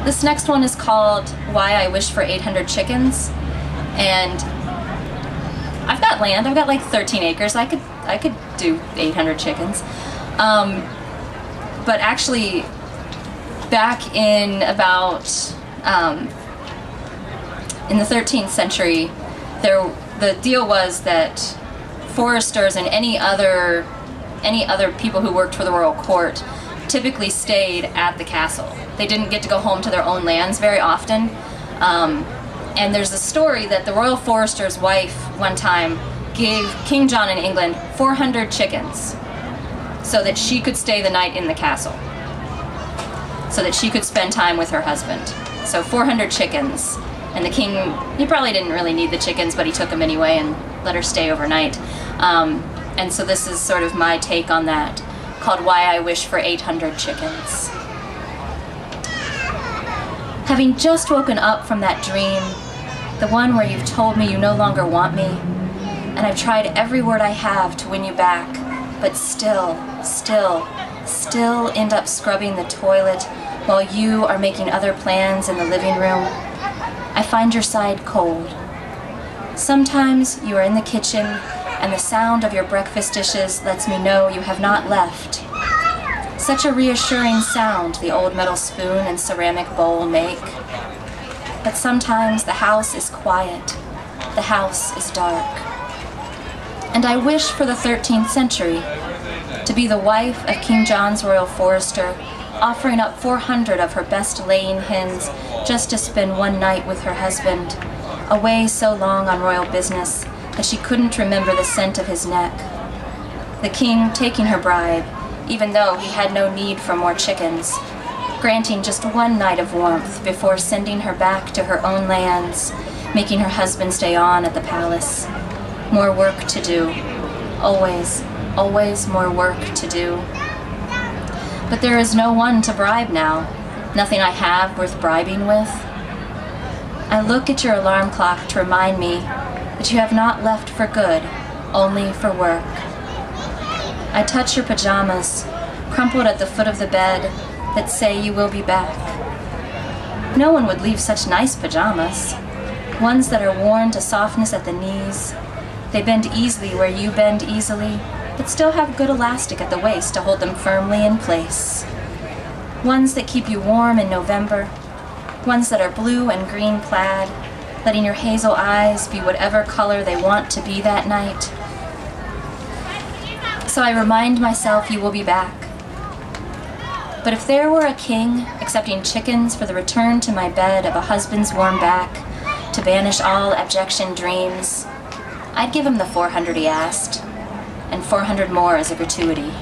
This next one is called Why I Wish for 800 Chickens, and I've got land. I've got like 13 acres. I could do 800 chickens. But actually, back in about in the 13th century, the deal was that foresters and any other people who worked for the royal court typically stayed at the castle. They didn't get to go home to their own lands very often. And there's a story that the royal forester's wife one time gave King John in England 400 chickens so that she could stay the night in the castle, so that she could spend time with her husband. So 400 chickens. And the king, he probably didn't really need the chickens, but he took them anyway and let her stay overnight. And so this is sort of my take on that, called Why I Wish for 800 Chickens. Having just woken up from that dream, the one where you've told me you no longer want me, and I've tried every word I have to win you back, but still end up scrubbing the toilet while you are making other plans in the living room, I find your side cold. Sometimes you are in the kitchen and the sound of your breakfast dishes lets me know you have not left. Such a reassuring sound the old metal spoon and ceramic bowl make. But sometimes the house is quiet, the house is dark. And I wish for the 13th century to be the wife of King John's royal forester, offering up 400 of her best laying hens just to spend one night with her husband, away so long on royal business that she couldn't remember the scent of his neck. The king taking her bribe, even though he had no need for more chickens, granting just one night of warmth before sending her back to her own lands, making her husband stay on at the palace. More work to do. Always, always more work to do. But there is no one to bribe now, nothing I have worth bribing with. I look at your alarm clock to remind me that you have not left for good, only for work. I touch your pajamas, crumpled at the foot of the bed, that say you will be back. No one would leave such nice pajamas, ones that are worn to softness at the knees. They bend easily where you bend easily, but still have good elastic at the waist to hold them firmly in place. Ones that keep you warm in November, ones that are blue and green plaid, letting your hazel eyes be whatever color they want to be that night. So I remind myself you will be back. But if there were a king accepting chickens for the return to my bed of a husband's warm back, to banish all abjection dreams, I'd give him the 400 he asked, and 400 more as a gratuity.